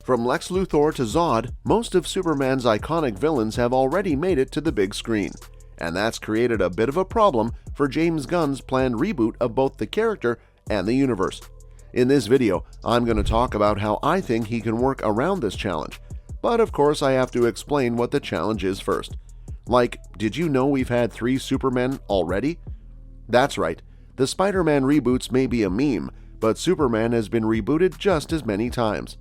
From Lex Luthor to Zod, most of Superman's iconic villains have already made it to the big screen, and that's created a bit of a problem for James Gunn's planned reboot of both the character and the universe. In this video, I'm going to talk about how I think he can work around this challenge, but of course I have to explain what the challenge is first. Like, did you know we've had 3 Supermen already? That's right, the Spider-Man reboots may be a meme, but Superman has been rebooted just as many times.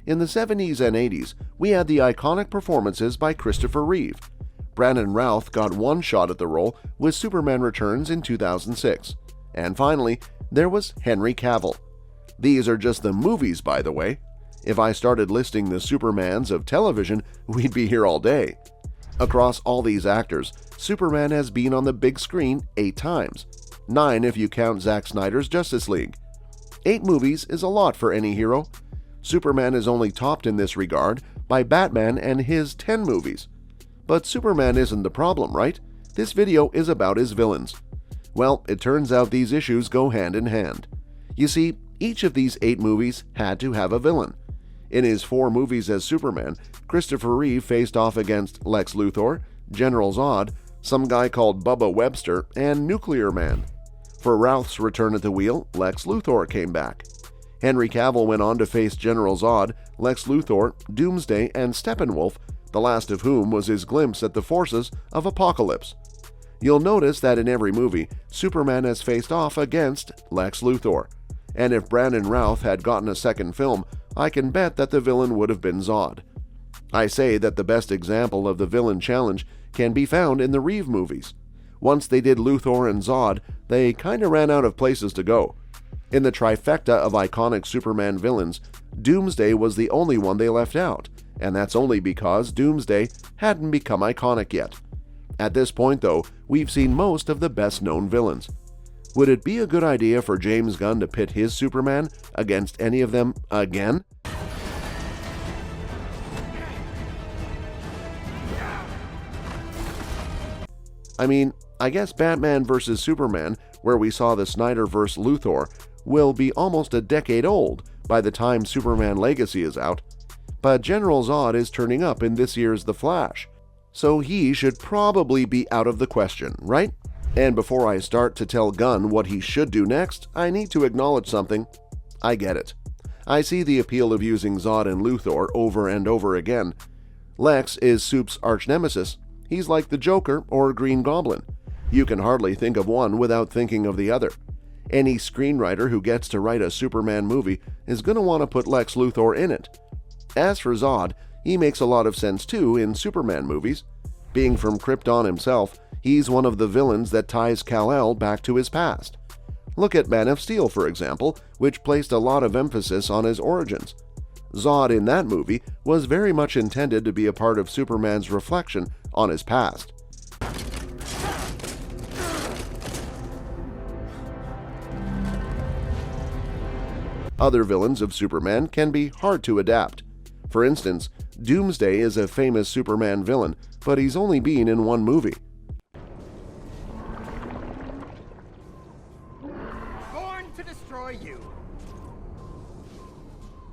In the 70s and 80s, we had the iconic performances by Christopher Reeve. Brandon Routh got one shot at the role with Superman Returns in 2006. And finally, there was Henry Cavill. These are just the movies, by the way. If I started listing the Supermans of television, we'd be here all day. Across all these actors, Superman has been on the big screen 8 times. 9 if you count Zack Snyder's Justice League. 8 movies is a lot for any hero. Superman is only topped in this regard by Batman and his 10 movies. But Superman isn't the problem, right? This video is about his villains. Well, it turns out these issues go hand in hand. You see, each of these 8 movies had to have a villain. In his 4 movies as Superman, Christopher Reeve faced off against Lex Luthor, General Zod, some guy called Bubba Webster, and Nuclear Man. For Routh's return at the wheel, Lex Luthor came back. Henry Cavill went on to face General Zod, Lex Luthor, Doomsday, and Steppenwolf, the last of whom was his glimpse at the forces of Apocalypse. You'll notice that in every movie, Superman has faced off against Lex Luthor. And if Brandon Routh had gotten a second film, I can bet that the villain would have been Zod. I say that the best example of the villain challenge can be found in the Reeve movies. Once they did Luthor and Zod, they kinda ran out of places to go. In the trifecta of iconic Superman villains, Doomsday was the only one they left out, and that's only because Doomsday hadn't become iconic yet. At this point, though, we've seen most of the best-known villains. Would it be a good idea for James Gunn to pit his Superman against any of them again? I mean, I guess Batman vs. Superman, where we saw the Snyderverse Luthor, will be almost a decade old by the time Superman Legacy is out. But General Zod is turning up in this year's The Flash, so he should probably be out of the question, right? And before I start to tell Gunn what he should do next, I need to acknowledge something. I get it. I see the appeal of using Zod and Luthor over and over again. Lex is Soup's arch-nemesis. He's like the Joker or Green Goblin. You can hardly think of one without thinking of the other. Any screenwriter who gets to write a Superman movie is going to want to put Lex Luthor in it. As for Zod, he makes a lot of sense too in Superman movies. Being from Krypton himself, he's one of the villains that ties Kal-El back to his past. Look at Man of Steel, for example, which placed a lot of emphasis on his origins. Zod in that movie was very much intended to be a part of Superman's reflection on his past. Other villains of Superman can be hard to adapt. For instance, Doomsday is a famous Superman villain, but he's only been in one movie. Born to destroy you.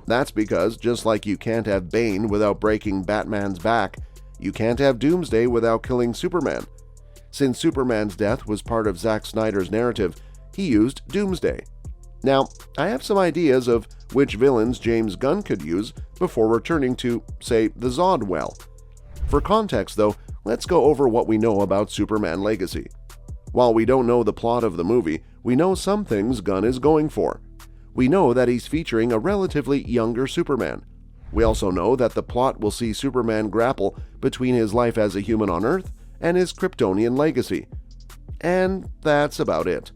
That's because, just like you can't have Bane without breaking Batman's back, you can't have Doomsday without killing Superman. Since Superman's death was part of Zack Snyder's narrative, he used Doomsday. Now, I have some ideas of which villains James Gunn could use before returning to, say, the Zod well. For context, though, let's go over what we know about Superman Legacy. While we don't know the plot of the movie, we know some things Gunn is going for. We know that he's featuring a relatively younger Superman. We also know that the plot will see Superman grapple between his life as a human on Earth and his Kryptonian legacy. And that's about it.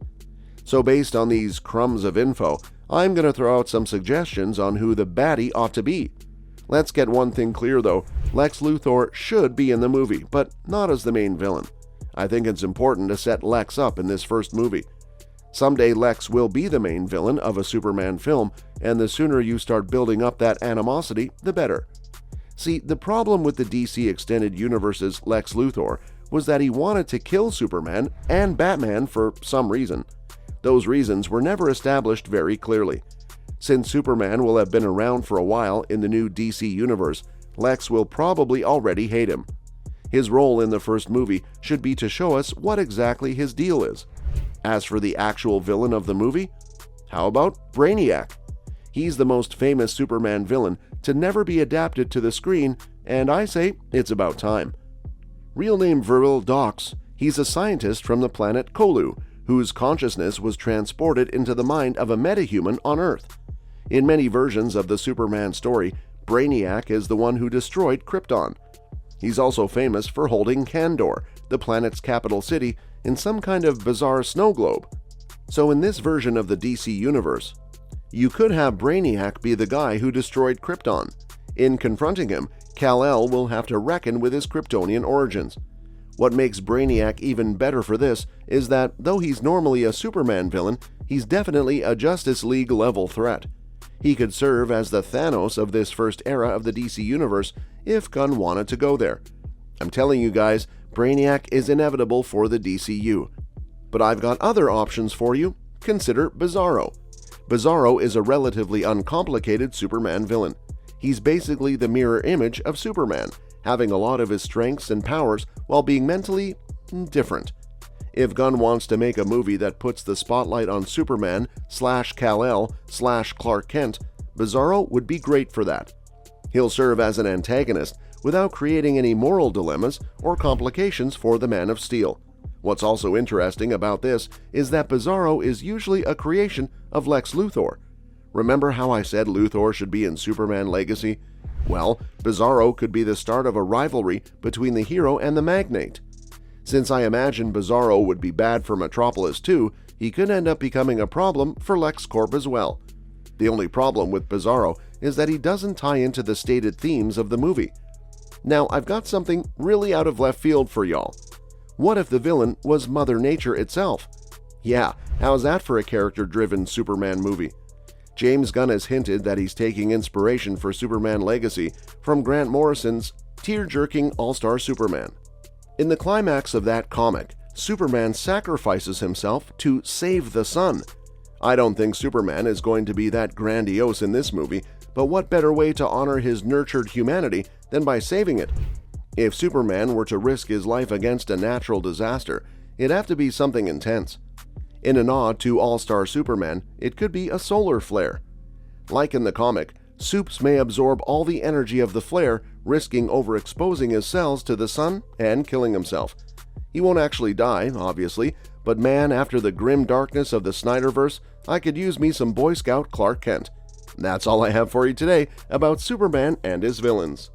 So based on these crumbs of info, I'm going to throw out some suggestions on who the baddie ought to be. Let's get one thing clear though, Lex Luthor should be in the movie, but not as the main villain. I think it's important to set Lex up in this first movie. Someday Lex will be the main villain of a Superman film, and the sooner you start building up that animosity, the better. See, the problem with the DC Extended Universe's Lex Luthor was that he wanted to kill Superman and Batman for some reason. Those reasons were never established very clearly. Since Superman will have been around for a while in the new DC universe, Lex will probably already hate him. His role in the first movie should be to show us what exactly his deal is. As for the actual villain of the movie, how about Brainiac? He's the most famous Superman villain to never be adapted to the screen, and I say it's about time. Real name Viril Dox, he's a scientist from the planet Kolu, whose consciousness was transported into the mind of a metahuman on Earth. In many versions of the Superman story, Brainiac is the one who destroyed Krypton. He's also famous for holding Kandor, the planet's capital city, in some kind of bizarre snow globe. So in this version of the DC universe, you could have Brainiac be the guy who destroyed Krypton. In confronting him, Kal-El will have to reckon with his Kryptonian origins. What makes Brainiac even better for this is that, though he's normally a Superman villain, he's definitely a Justice League level threat. He could serve as the Thanos of this first era of the DC universe if Gunn wanted to go there. I'm telling you guys, Brainiac is inevitable for the DCU. But I've got other options for you. Consider Bizarro. Bizarro is a relatively uncomplicated Superman villain. He's basically the mirror image of Superman, having a lot of his strengths and powers while being mentally different. If Gunn wants to make a movie that puts the spotlight on Superman / Kal-El / Clark Kent, Bizarro would be great for that. He'll serve as an antagonist without creating any moral dilemmas or complications for the Man of Steel. What's also interesting about this is that Bizarro is usually a creation of Lex Luthor. Remember how I said Luthor should be in Superman Legacy? Well, Bizarro could be the start of a rivalry between the hero and the magnate. Since I imagine Bizarro would be bad for Metropolis too, he could end up becoming a problem for LexCorp as well. The only problem with Bizarro is that he doesn't tie into the stated themes of the movie. Now, I've got something really out of left field for y'all. What if the villain was Mother Nature itself? Yeah, how's that for a character-driven Superman movie? James Gunn has hinted that he's taking inspiration for Superman Legacy from Grant Morrison's tear-jerking All-Star Superman. In the climax of that comic, Superman sacrifices himself to save the sun. I don't think Superman is going to be that grandiose in this movie, but what better way to honor his nurtured humanity than by saving it? If Superman were to risk his life against a natural disaster, it'd have to be something intense. In a nod to All-Star Superman, it could be a solar flare. Like in the comic, Supes may absorb all the energy of the flare, risking overexposing his cells to the sun and killing himself. He won't actually die, obviously, but man, after the grim darkness of the Snyderverse, I could use me some Boy Scout Clark Kent. That's all I have for you today about Superman and his villains.